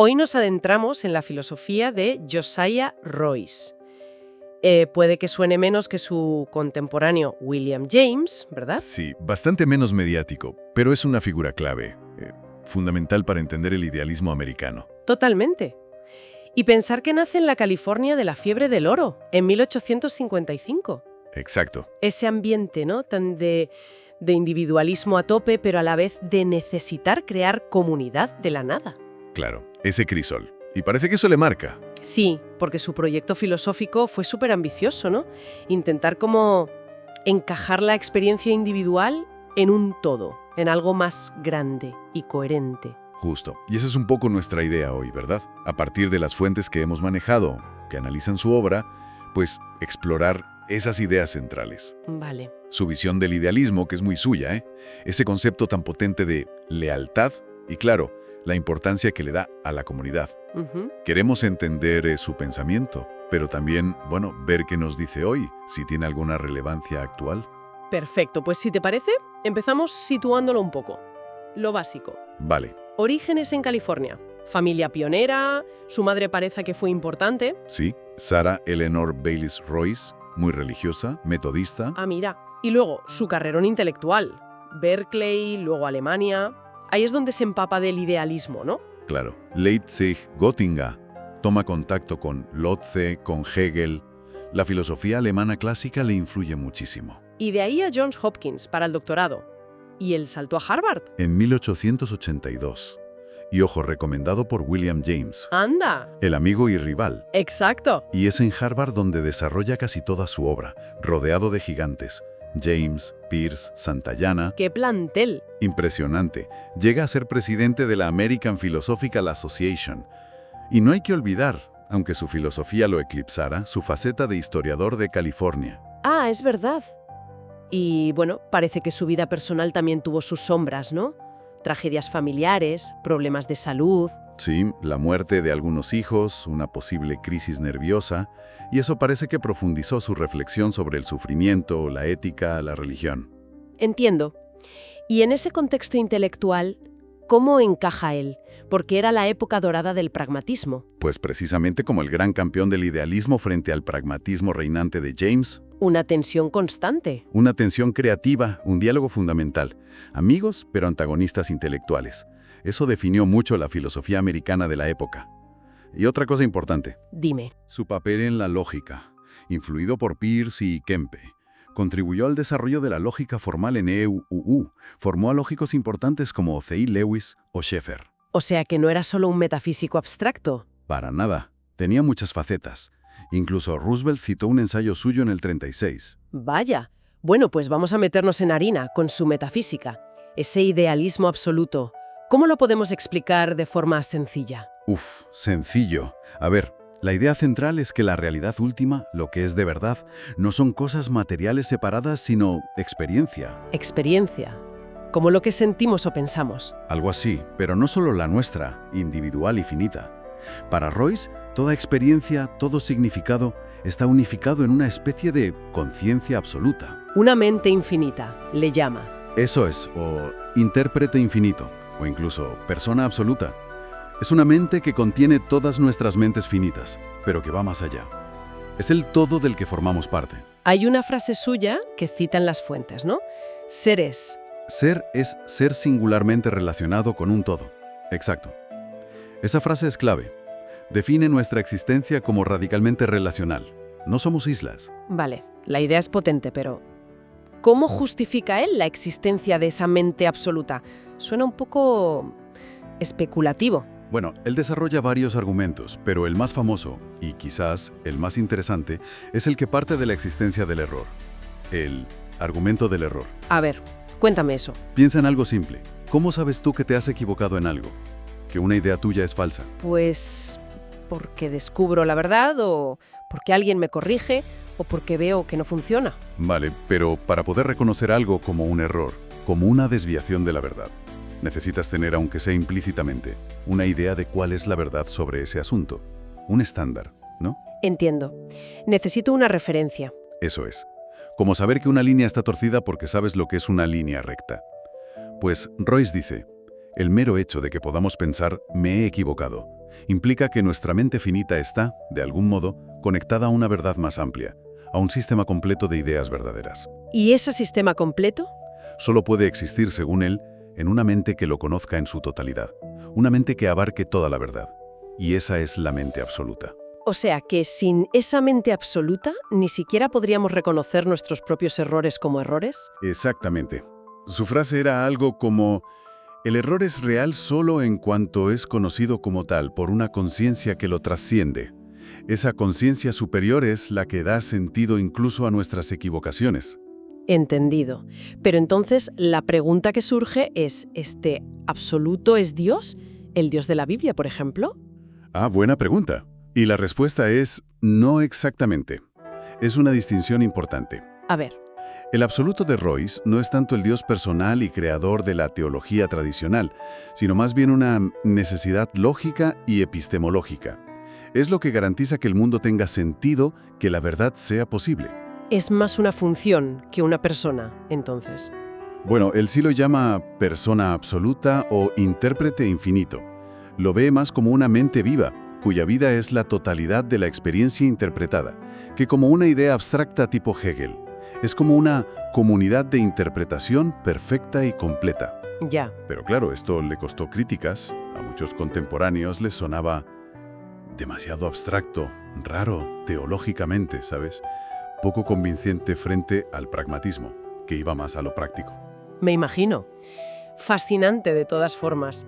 Hoy nos adentramos en la filosofía de Josiah Royce. Puede que suene menos que su contemporáneo William James, ¿verdad? Sí, bastante menos mediático, pero es una figura clave, fundamental para entender el idealismo americano. Totalmente. Y pensar que nace en la California de la fiebre del oro, en 1855. Exacto. Ese ambiente, ¿no? Tan de individualismo a tope, pero a la vez de necesitar crear comunidad de la nada. Claro, ese crisol. Y parece que eso le marca. Sí, porque su proyecto filosófico fue súper ambicioso, ¿no? Intentar como encajar la experiencia individual en un todo, en algo más grande y coherente. Justo. Y esa es un poco nuestra idea hoy, ¿verdad? A partir de las fuentes que hemos manejado, que analizan su obra, pues explorar esas ideas centrales. Vale. Su visión del idealismo, que es muy suya, ¿eh? Ese concepto tan potente de lealtad y, claro, la importancia que le da a la comunidad. Queremos entender su pensamiento, pero también, bueno, ver qué nos dice hoy, si tiene alguna relevancia actual. Perfecto, pues si te parece, empezamos situándolo un poco. Lo básico. Vale. Orígenes en California. Familia pionera, su madre parece que fue importante. Sí, Sarah Eleanor Baylis Royce, muy religiosa, metodista. Ah, mira. Y luego, su carrerón intelectual. Berkeley, luego Alemania. Ahí es donde se empapa del idealismo, ¿no? Claro. Leipzig, Göttingen. Toma contacto con Lotze, con Hegel. La filosofía alemana clásica le influye muchísimo. Y de ahí a Johns Hopkins para el doctorado. ¿Y el salto a Harvard? En 1882. Y ojo, recomendado por William James. ¡Anda! El amigo y rival. ¡Exacto! Y es en Harvard donde desarrolla casi toda su obra, rodeado de gigantes. James, Peirce, Santayana. ¡Qué plantel! Impresionante. Llega a ser presidente de la American Philosophical Association. Y no hay que olvidar, aunque su filosofía lo eclipsara, su faceta de historiador de California. Ah, es verdad. Y bueno, parece que su vida personal también tuvo sus sombras, ¿no? Tragedias familiares, problemas de salud. Sí, la muerte de algunos hijos, una posible crisis nerviosa, y eso parece que profundizó su reflexión sobre el sufrimiento, la ética, la religión. Entiendo. Y en ese contexto intelectual, ¿cómo encaja él? Porque era la época dorada del pragmatismo. Pues precisamente como el gran campeón del idealismo frente al pragmatismo reinante de James. Una tensión constante. Una tensión creativa, un diálogo fundamental. Amigos, pero antagonistas intelectuales. Eso definió mucho la filosofía americana de la época. Y otra cosa importante. Dime. Su papel en la lógica, influido por Peirce y Kempe. Contribuyó al desarrollo de la lógica formal en EUU. Formó a lógicos importantes como C.I. Lewis o Schaeffer. O sea que no era solo un metafísico abstracto. Para nada. Tenía muchas facetas. Incluso Roosevelt citó un ensayo suyo en el 36. Vaya. Bueno, pues vamos a meternos en harina con su metafísica. Ese idealismo absoluto. ¿Cómo lo podemos explicar de forma sencilla? Sencillo. A ver, la idea central es que la realidad última, lo que es de verdad, no son cosas materiales separadas, sino experiencia. Experiencia. Como lo que sentimos o pensamos. Algo así, pero no solo la nuestra, individual y finita. Para Royce, toda experiencia, todo significado, está unificado en una especie de conciencia absoluta. Una mente infinita, le llama. Eso es, o intérprete infinito, o incluso persona absoluta. Es una mente que contiene todas nuestras mentes finitas, pero que va más allá. Es el todo del que formamos parte. Hay una frase suya que citan las fuentes, ¿no? Ser es. Ser es ser singularmente relacionado con un todo. Exacto. Esa frase es clave. Define nuestra existencia como radicalmente relacional. No somos islas. Vale, la idea es potente, pero ¿cómo justifica él la existencia de esa mente absoluta? Suena un poco especulativo. Bueno, él desarrolla varios argumentos, pero el más famoso, y quizás el más interesante, es el que parte de la existencia del error. El argumento del error. A ver, cuéntame eso. Piensa en algo simple. ¿Cómo sabes tú que te has equivocado en algo? Que una idea tuya es falsa. Pues porque descubro la verdad, o porque alguien me corrige, o porque veo que no funciona. Vale, pero para poder reconocer algo como un error, como una desviación de la verdad, necesitas tener, aunque sea implícitamente, una idea de cuál es la verdad sobre ese asunto. Un estándar, ¿no? Entiendo. Necesito una referencia. Eso es. Como saber que una línea está torcida porque sabes lo que es una línea recta. Pues Royce dice, el mero hecho de que podamos pensar «me he equivocado» Implica que nuestra mente finita está, de algún modo, conectada a una verdad más amplia, a un sistema completo de ideas verdaderas. ¿Y ese sistema completo? Solo puede existir, según él, en una mente que lo conozca en su totalidad, una mente que abarque toda la verdad. Y esa es la mente absoluta. O sea que sin esa mente absoluta, ni siquiera podríamos reconocer nuestros propios errores como errores. Exactamente. Su frase era algo como: el error es real solo en cuanto es conocido como tal por una conciencia que lo trasciende. Esa conciencia superior es la que da sentido incluso a nuestras equivocaciones. Entendido. Pero entonces la pregunta que surge es, ¿este absoluto es Dios? ¿El Dios de la Biblia, por ejemplo? Ah, buena pregunta. Y la respuesta es no exactamente. Es una distinción importante. A ver. El absoluto de Royce no es tanto el Dios personal y creador de la teología tradicional, sino más bien una necesidad lógica y epistemológica. Es lo que garantiza que el mundo tenga sentido, que la verdad sea posible. Es más una función que una persona, entonces. Bueno, él sí lo llama persona absoluta o intérprete infinito. Lo ve más como una mente viva, cuya vida es la totalidad de la experiencia interpretada, que como una idea abstracta tipo Hegel. Es como una comunidad de interpretación perfecta y completa. Ya. Pero claro, esto le costó críticas. A muchos contemporáneos les sonaba demasiado abstracto, raro, teológicamente, ¿sabes? Poco convincente frente al pragmatismo, que iba más a lo práctico. Me imagino. Fascinante de todas formas.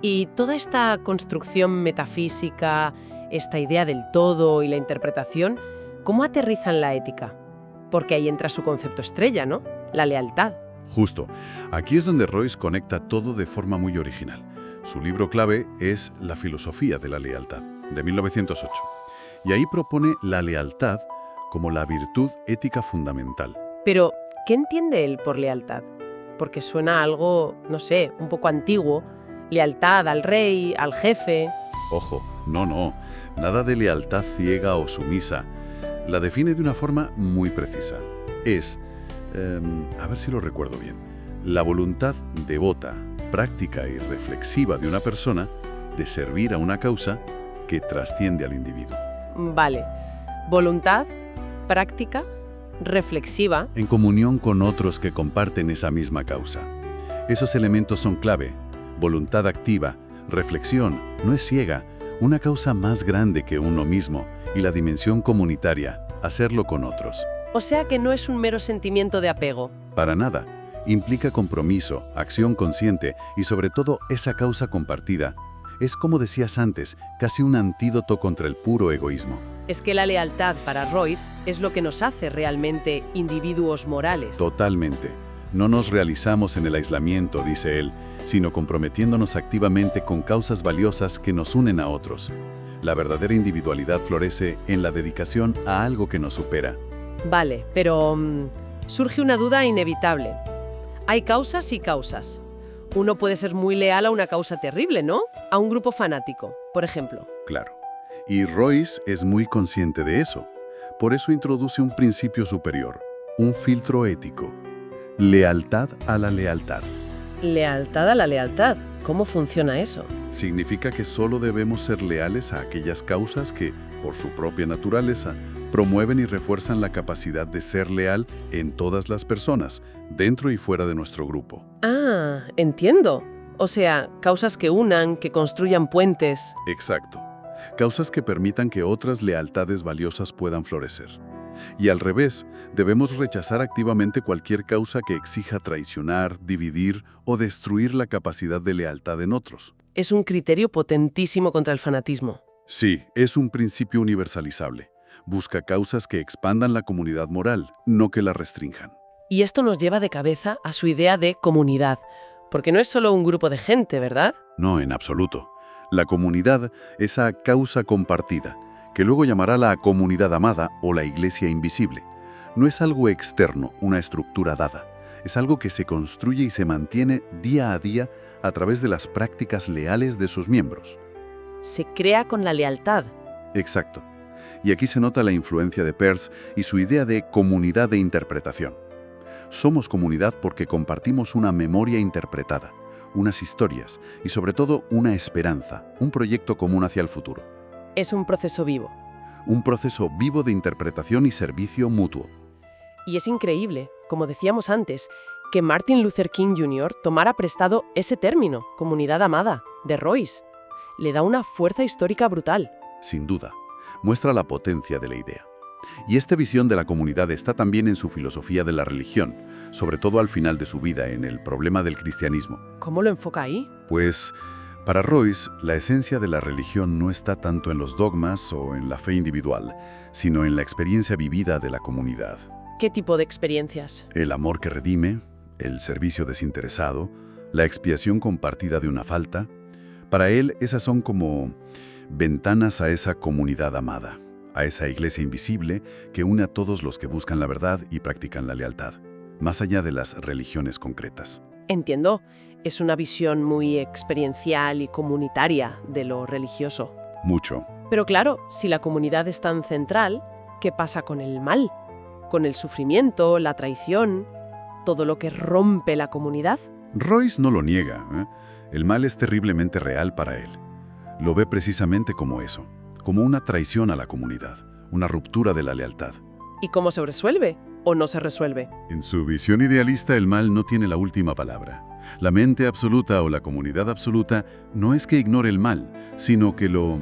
Y toda esta construcción metafísica, esta idea del todo y la interpretación, ¿cómo aterriza en la ética? Porque ahí entra su concepto estrella, ¿no? La lealtad. Justo. Aquí es donde Royce conecta todo de forma muy original. Su libro clave es La filosofía de la lealtad, de 1908. Y ahí propone la lealtad como la virtud ética fundamental. Pero, ¿qué entiende él por lealtad? Porque suena a algo, no sé, un poco antiguo. Lealtad al rey, al jefe. Ojo, no, nada de lealtad ciega o sumisa. La define de una forma muy precisa. Es, a ver si lo recuerdo bien, la voluntad devota, práctica y reflexiva de una persona de servir a una causa que trasciende al individuo. Vale. Voluntad, práctica, reflexiva. En comunión con otros que comparten esa misma causa. Esos elementos son clave. Voluntad activa, reflexión, no es ciega, una causa más grande que uno mismo y la dimensión comunitaria, hacerlo con otros. O sea que no es un mero sentimiento de apego. Para nada. Implica compromiso, acción consciente y sobre todo esa causa compartida. Es, como decías antes, casi un antídoto contra el puro egoísmo. Es que la lealtad para Royce es lo que nos hace realmente individuos morales. Totalmente. No nos realizamos en el aislamiento, dice él, sino comprometiéndonos activamente con causas valiosas que nos unen a otros. La verdadera individualidad florece en la dedicación a algo que nos supera. Vale, pero surge una duda inevitable. Hay causas y causas. Uno puede ser muy leal a una causa terrible, ¿no? A un grupo fanático, por ejemplo. Claro. Y Royce es muy consciente de eso. Por eso introduce un principio superior, un filtro ético. Lealtad a la lealtad. Lealtad a la lealtad. ¿Cómo funciona eso? Significa que solo debemos ser leales a aquellas causas que, por su propia naturaleza, promueven y refuerzan la capacidad de ser leal en todas las personas, dentro y fuera de nuestro grupo. Ah, entiendo. O sea, causas que unan, que construyan puentes. Exacto. Causas que permitan que otras lealtades valiosas puedan florecer. Y al revés, debemos rechazar activamente cualquier causa que exija traicionar, dividir o destruir la capacidad de lealtad en otros. Es un criterio potentísimo contra el fanatismo. Sí, es un principio universalizable. Busca causas que expandan la comunidad moral, no que la restrinjan. Y esto nos lleva de cabeza a su idea de comunidad, porque no es solo un grupo de gente, ¿verdad? No, en absoluto. La comunidad, esa causa compartida, que luego llamará la comunidad amada o la iglesia invisible, no es algo externo, una estructura dada. Es algo que se construye y se mantiene día a día a través de las prácticas leales de sus miembros. Se crea con la lealtad. Exacto. Y aquí se nota la influencia de Peirce y su idea de comunidad de interpretación. Somos comunidad porque compartimos una memoria interpretada, unas historias y sobre todo una esperanza, un proyecto común hacia el futuro. Es un proceso vivo. Un proceso vivo de interpretación y servicio mutuo. Y es increíble, como decíamos antes, que Martin Luther King Jr. tomara prestado ese término, comunidad amada, de Royce. Le da una fuerza histórica brutal. Sin duda, muestra la potencia de la idea. Y esta visión de la comunidad está también en su filosofía de la religión, sobre todo al final de su vida, en el problema del cristianismo. ¿Cómo lo enfoca ahí? Pues, para Royce, la esencia de la religión no está tanto en los dogmas o en la fe individual, sino en la experiencia vivida de la comunidad. ¿Qué tipo de experiencias? El amor que redime, el servicio desinteresado, la expiación compartida de una falta. Para él, esas son como ventanas a esa comunidad amada, a esa iglesia invisible que une a todos los que buscan la verdad y practican la lealtad, más allá de las religiones concretas. Entiendo, es una visión muy experiencial y comunitaria de lo religioso. Mucho. Pero claro, si la comunidad es tan central, ¿qué pasa con el mal? ¿Con el sufrimiento, la traición, todo lo que rompe la comunidad? Royce no lo niega, ¿eh? El mal es terriblemente real para él. Lo ve precisamente como eso, como una traición a la comunidad, una ruptura de la lealtad. ¿Y cómo se resuelve o no se resuelve? En su visión idealista, el mal no tiene la última palabra. La mente absoluta o la comunidad absoluta no es que ignore el mal, sino que lo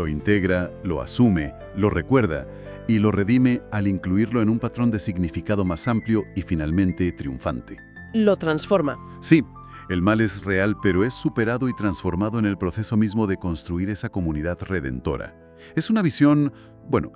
integra, lo asume, lo recuerda y lo redime al incluirlo en un patrón de significado más amplio y finalmente triunfante. Lo transforma. Sí, el mal es real, pero es superado y transformado en el proceso mismo de construir esa comunidad redentora. Es una visión,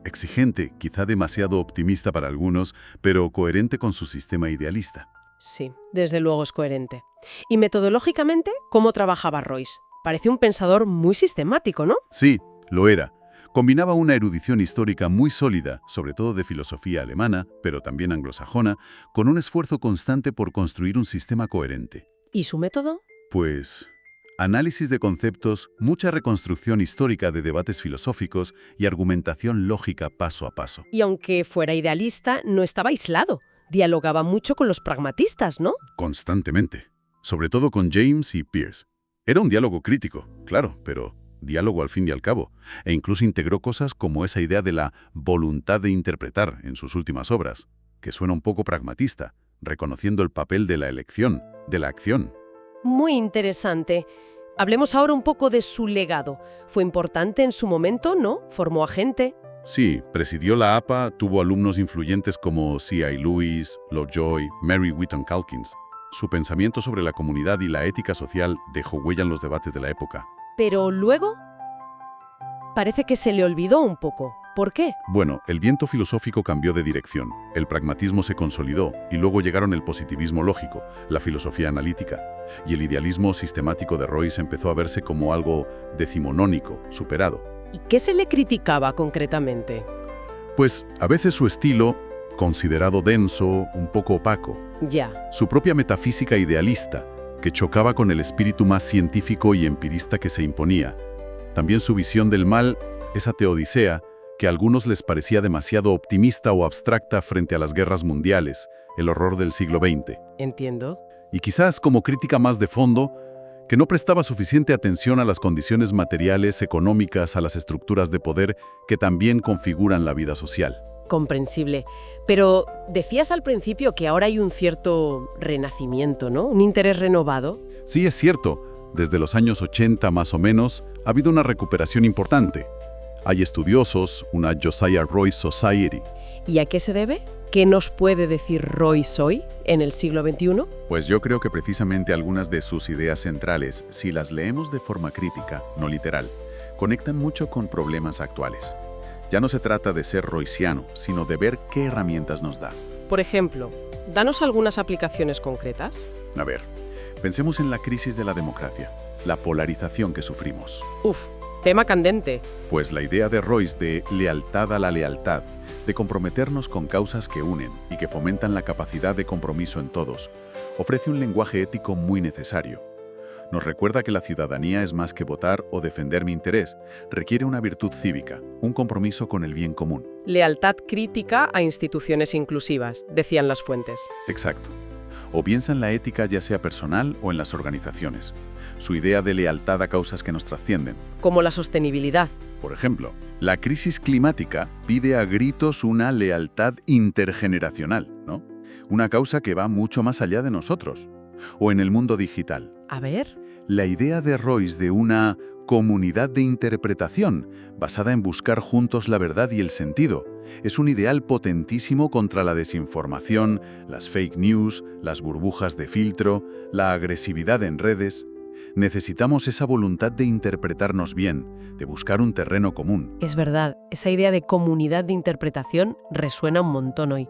exigente, quizá demasiado optimista para algunos, pero coherente con su sistema idealista. Sí, desde luego es coherente. Y metodológicamente, ¿cómo trabajaba Royce? Parece un pensador muy sistemático, ¿no? Sí, lo era. Combinaba una erudición histórica muy sólida, sobre todo de filosofía alemana, pero también anglosajona, con un esfuerzo constante por construir un sistema coherente. ¿Y su método? Pues, análisis de conceptos, mucha reconstrucción histórica de debates filosóficos y argumentación lógica paso a paso. Y aunque fuera idealista, no estaba aislado. Dialogaba mucho con los pragmatistas, ¿no? Constantemente. Sobre todo con James y Peirce. Era un diálogo crítico, claro, pero diálogo al fin y al cabo. E incluso integró cosas como esa idea de la voluntad de interpretar en sus últimas obras, que suena un poco pragmatista, reconociendo el papel de la elección, de la acción. Muy interesante. Hablemos ahora un poco de su legado. Fue importante en su momento, ¿no? Formó a gente. Sí, presidió la APA, tuvo alumnos influyentes como C.I. Lewis, Lovejoy, Mary Whitton Calkins. Su pensamiento sobre la comunidad y la ética social dejó huella en los debates de la época. Pero luego, parece que se le olvidó un poco. ¿Por qué? Bueno, el viento filosófico cambió de dirección, el pragmatismo se consolidó y luego llegaron el positivismo lógico, la filosofía analítica, y el idealismo sistemático de Royce empezó a verse como algo decimonónico, superado. ¿Y qué se le criticaba concretamente? Pues a veces su estilo, considerado denso, un poco opaco. Ya. Su propia metafísica idealista, que chocaba con el espíritu más científico y empirista que se imponía. También su visión del mal, esa teodicea, que a algunos les parecía demasiado optimista o abstracta frente a las guerras mundiales, el horror del siglo XX. Entiendo. Y quizás como crítica más de fondo, que no prestaba suficiente atención a las condiciones materiales, económicas, a las estructuras de poder que también configuran la vida social. Comprensible. Pero decías al principio que ahora hay un cierto renacimiento, ¿no? Un interés renovado. Sí, es cierto. Desde los años 80 más o menos, ha habido una recuperación importante. Hay estudiosos, una Josiah Royce Society. ¿Y a qué se debe? ¿Qué nos puede decir Royce hoy, en el siglo XXI? Pues yo creo que precisamente algunas de sus ideas centrales, si las leemos de forma crítica, no literal, conectan mucho con problemas actuales. Ya no se trata de ser royciano, sino de ver qué herramientas nos da. Por ejemplo, danos algunas aplicaciones concretas. A ver, pensemos en la crisis de la democracia, la polarización que sufrimos. Uf, tema candente. Pues la idea de Royce de lealtad a la lealtad, de comprometernos con causas que unen y que fomentan la capacidad de compromiso en todos, ofrece un lenguaje ético muy necesario. Nos recuerda que la ciudadanía es más que votar o defender mi interés, requiere una virtud cívica, un compromiso con el bien común. Lealtad crítica a instituciones inclusivas, decían las fuentes. Exacto. o piensa en la ética ya sea personal o en las organizaciones. Su idea de lealtad a causas que nos trascienden. Como la sostenibilidad. Por ejemplo, la crisis climática pide a gritos una lealtad intergeneracional, ¿no? Una causa que va mucho más allá de nosotros. O en el mundo digital. A ver. La idea de Royce de una comunidad de interpretación, basada en buscar juntos la verdad y el sentido, es un ideal potentísimo contra la desinformación, las fake news, las burbujas de filtro, la agresividad en redes. Necesitamos esa voluntad de interpretarnos bien, de buscar un terreno común. Es verdad, esa idea de comunidad de interpretación resuena un montón hoy.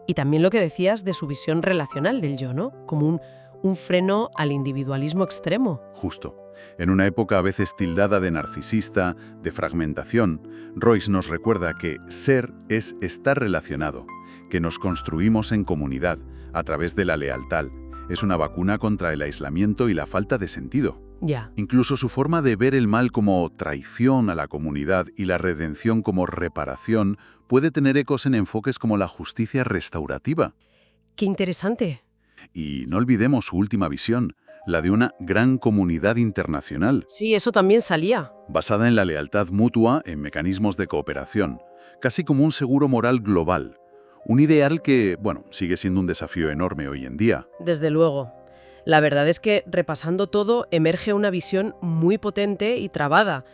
Y también lo que decías de su visión relacional del yo, ¿no? Como un freno al individualismo extremo. Justo. En una época a veces tildada de narcisista, de fragmentación, Royce nos recuerda que ser es estar relacionado, que nos construimos en comunidad, a través de la lealtad. Es una vacuna contra el aislamiento y la falta de sentido. Ya. Incluso su forma de ver el mal como traición a la comunidad y la redención como reparación puede tener ecos en enfoques como la justicia restaurativa. ¡Qué interesante! Y no olvidemos su última visión, la de una gran comunidad internacional. Sí, eso también salía. Basada en la lealtad mutua en mecanismos de cooperación, casi como un seguro moral global. Un ideal que, bueno, sigue siendo un desafío enorme hoy en día. Desde luego. La verdad es que, repasando todo, emerge una visión muy potente y trabada.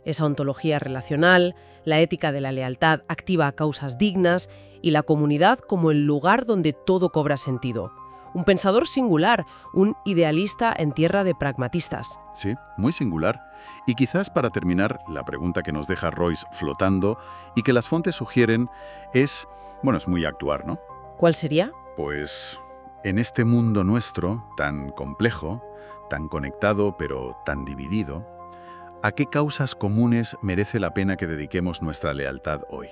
Esa ontología relacional, la ética de la lealtad activa a causas dignas y la comunidad como el lugar donde todo cobra sentido. Un pensador singular, un idealista en tierra de pragmatistas. Sí, muy singular. Y quizás para terminar, la pregunta que nos deja Royce flotando y que las fuentes sugieren es, bueno, es muy actuar, ¿no? ¿Cuál sería? Pues en este mundo nuestro, tan complejo, tan conectado pero tan dividido, ¿a qué causas comunes merece la pena que dediquemos nuestra lealtad hoy?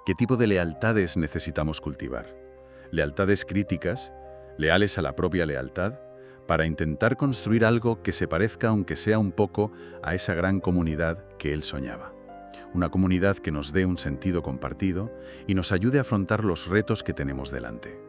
¿Qué tipo de lealtades necesitamos cultivar? ¿Lealtades críticas? ¿Leales a la propia lealtad? Para intentar construir algo que se parezca, aunque sea un poco, a esa gran comunidad que él soñaba. Una comunidad que nos dé un sentido compartido y nos ayude a afrontar los retos que tenemos delante.